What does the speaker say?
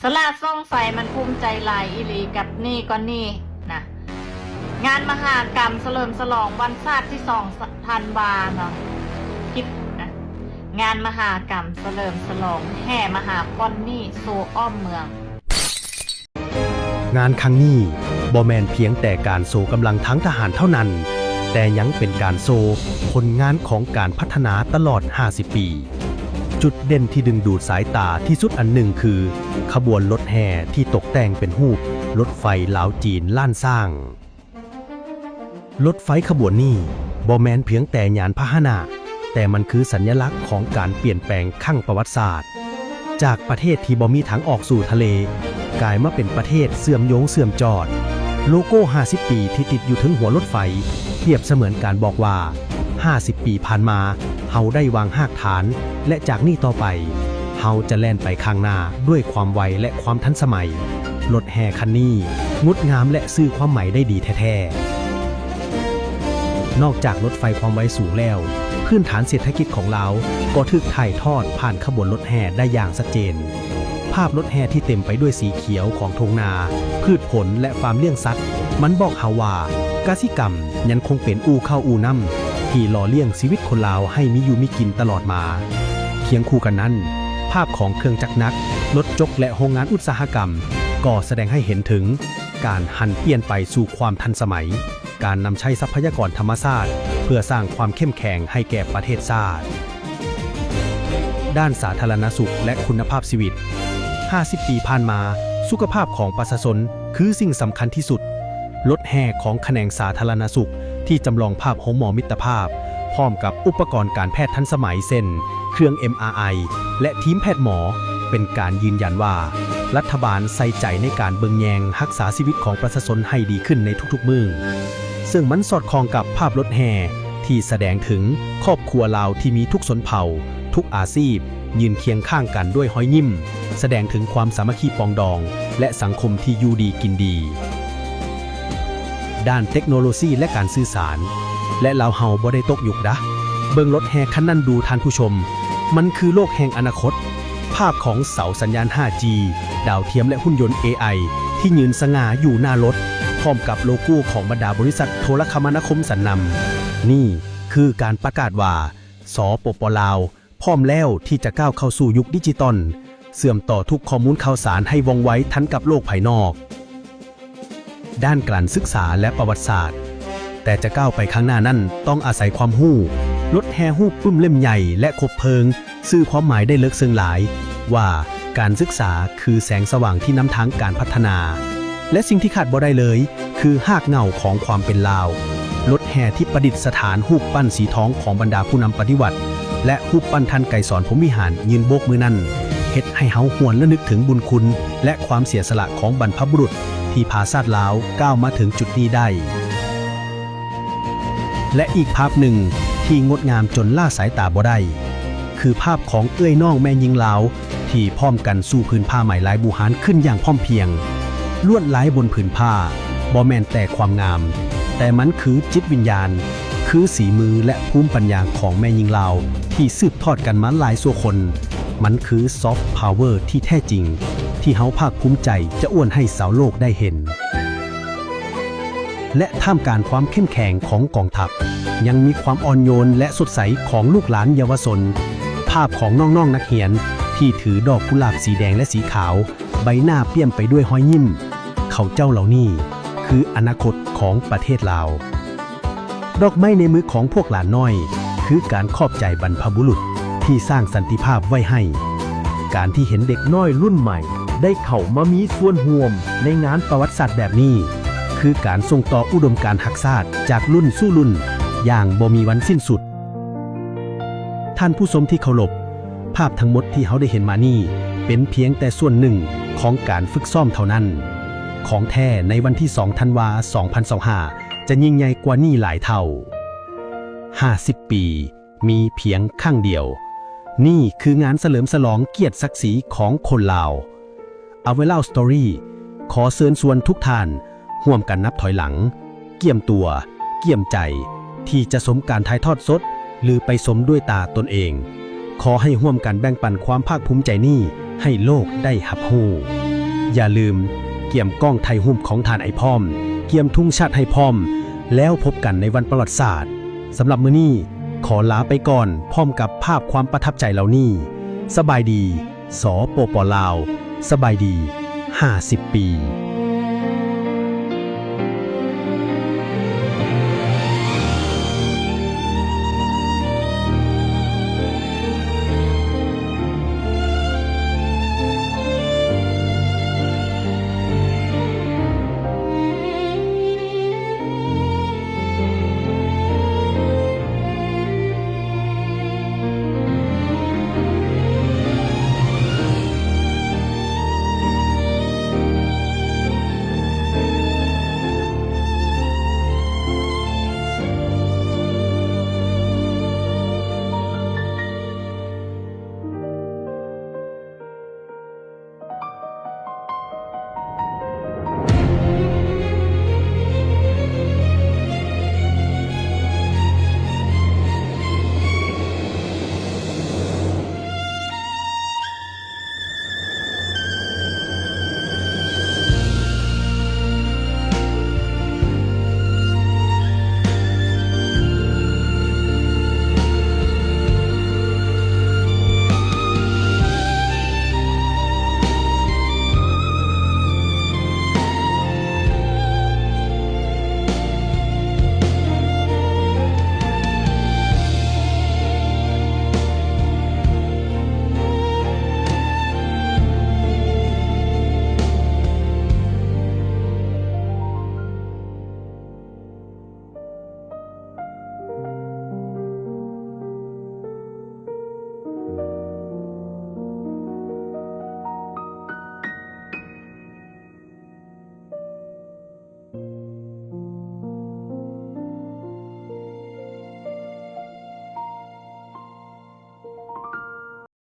สลาดส่องไฟมันภูมิใจหลายอีหลีกับนี่ก็นี่นะงานมหากรรมเฉลิมฉลองวันชาติที่2 ธันวาเนาะคิดนะงานมหากรรมเฉลิมฉลองแห่มหาปอนนี่สู่อ้อมเมืองงานครั้งนี้บ่แม่นเพียงแต่การโชว์กำลังทั้งทหารเท่านั้น แต่ยังเป็นการโชว์ผลงานของการพัฒนาตลอด 50 ปี จุดเด่นที่ดึงดูดสายตาที่สุดอันหนึ่งคือ ขบวนรถแห่ที่ตกแต่งเป็นรูปรถไฟลาวจีนล้านสร้าง รถไฟขบวนนี้บ่แม่นเพียงแต่ยานพาหนะ แต่มันคือสัญลักษณ์ของการเปลี่ยนแปลงขั้งประวัติศาสตร์ จากประเทศที่บ่มีทางออกสู่ทะเลกลายมาเป็นประเทศเสื่อมโยงเสื่อมจอดโลโก้ 50 ปีที่ติดอยู่ถึงหัวรถไฟเปรียบเสมือนการบอกว่า 50 ปีผ่านมาเฮาได้วางรากฐานและจากนี้ต่อไปเฮาจะแล่นไปข้างหน้าด้วยความไวและความทันสมัยรถแห่คันนี้งดงามและสื่อความหมายได้ดีแท้ๆนอกจากรถไฟความไวสูงแล้วพื้นฐานเศรษฐกิจของเราก็ถูกถ่ายทอดผ่านขบวนรถแห่ได้อย่างชัดเจนภาพรถแห่ที่เต็มไปด้วยสีเขียวของทุ่งนาพืชผลและฟาร์มเลี้ยงสัตว์มันบอกเฮาว่ากสิกรรมยังคงเป็นอู่เข้าอู่น้ำที่หล่อเลี้ยงชีวิตคนลาวให้มีอยู่มีกินตลอดมาเคียงคู่กันนั้นภาพของเครื่องจักรนักรถจกและโรงงานอุตสาหกรรมก็แสดงให้เห็นถึงการหันเปลี่ยนไปสู่ความทันสมัยการนำใช้ทรัพยากรธรรมชาติเพื่อสร้างความเข้มแข็งให้แก่ประเทศชาติด้านสาธารณสุขและคุณภาพชีวิต50 ปีผ่านมาสุขภาพของประชาชนคือสิ่งสำคัญที่สุดรถแห่ของแขนงสาธารณสุขที่จำลองภาพโรงหมอมิตรภาพพร้อมกับอุปกรณ์การแพทย์ทันสมัยเช่นเครื่อง MRI และทีมแพทย์หมอเป็นการยืนยันว่ารัฐบาลใส่ใจในการเบิ่งแยงรักษาชีวิตของประชาชนให้ดีขึ้นในทุกๆมื้อซึ่งมันสอดคล้องกับภาพรถแห่ที่แสดงถึงครอบครัวลาวที่มีทุกชนเผ่าทุกอาชีพยืนเคียงข้างกันด้วยห้อยยิ้มแสดงถึงความสามัคคีปองดองและสังคมที่อยู่ดีกินดีด้านเทคโนโลยีและการสื่อสารและลาวเฮาบ่ได้ตกยุคนะเบิ่งรถแห่คันนั้นดูท่านผู้ชมมันคือโลกแห่งอนาคตภาพของเสาสัญญาณ 5G ดาวเทียมและหุ่นยนต์ AI ที่ยืนสง่าอยู่หน้ารถพร้อมกับโลโก้ของบรรดาบริษัทโทรคมนาคมชั้นนำนี่คือการประกาศว่าสปป.ลาวพร้อมแล้วที่จะก้าวเข้าสู่ยุคดิจิตอลเสื่อมต่อทุกข้อมูลข่าวสารให้ว่องไวทันกับโลกภายนอกด้านการศึกษาและประวัติศาสตร์แต่จะก้าวไปข้างหน้านั้นต้องอาศัยความรู้รถแห่รูปปึ้มเล่มใหญ่และคบเพลิงสื่อความหมายได้ลึกซึ้งหลายว่าการศึกษาคือแสงสว่างที่นำทางการพัฒนาและสิ่งที่ขาดบ่ได้เลยคือหากเหง้าของความเป็นลาวรถแห่ที่ประดิษฐานรูปปั้นสีทองของบรรดาผู้นำปฏิวัติและรูปปั้นท่านไกรสอนพรหมวิหารยืนโบกมือนั้นเฮ็ดให้เฮาหวนระลึกถึงบุญคุณและความเสียสละของบรรพบุรุษที่พาชาติลาวก้าวมาถึงจุดนี้ได้และอีกภาพหนึ่งที่งดงามจนล่าสายตาบ่ได้คือภาพของเอื้อยน้องแม่ยิงลาวที่พร้อมกันสู่ผืนผ้าไหมลายบูหานขึ้นอย่างพร้อมเพรียงลวดลายบนผืนผ้าบ่แม่นแต่ความงามแต่มันคือจิตวิญญาณคือสีมือและภูมิปัญญาของแม่ยิงลาวที่สืบทอดกันมาหลายชั่วคนมันคือซอฟต์พาวเวอร์ที่แท้จริงที่เฮาภาคภูมิใจจะอวดให้สาวโลกได้เห็นและท่ามกลางความเข้มแข็งของกองทัพยังมีความอ่อนโยนและสดใสของลูกหลานเยาวชนภาพของน้องๆนักเรียนที่ถือดอกกุหลาบสีแดงและสีขาวใบหน้าเปี่ยมไปด้วยรอยยิ้มเขาเจ้าเหล่านี้คืออนาคตของประเทศลาวดอกไม้ในมือของพวกหลานน้อยคือการขอบใจบรรพบุรุษที่สร้างสันติภาพไว้ให้การที่เห็นเด็กน้อยรุ่นใหม่ได้เข้ามามีส่วนร่วมในงานประวัติศาสตร์แบบนี้คือการส่งต่ออุดมการณ์รักชาติจากรุ่นสู่รุ่นอย่างบ่มีวันสิ้นสุดท่านผู้ชมที่เคารพภาพทั้งหมดที่เขาได้เห็นมานี่เป็นเพียงแต่ส่วนหนึ่งของการฝึกซ้อมเท่านั้นของแท้ในวันที่2 ธันวาคม 2025จะยิ่งใหญ่กว่านี้หลายเท่า50 ปีมีเพียงครั้งเดียวนี่คืองานเฉลิมฉลองเกียรติศักดิ์ศรีของคนลาวเอาไว้เล่าสตอรี่ขอเชิญชวนทุกท่านร่วมกันนับถอยหลังเกี่ยมตัวเกี่ยมใจที่จะสมการถ่ายทอดสดหรือไปสมด้วยตาตนเองขอให้ร่วมกันแบ่งปันความภาคภูมิใจนี้ให้โลกได้รับรู้ อย่าลืมเกี่ยมกล้องไทยหุ้มของทานไอพร้อมเกี่ยมทุ่งชาติให้พร้อมแล้วพบกันในวันประวัติศาสตร์สำหรับมื้อนี้ขอลาไปก่อนพร้อมกับภาพความประทับใจเหล่านี้สบายดีสปปลาวสบายดี50 ปี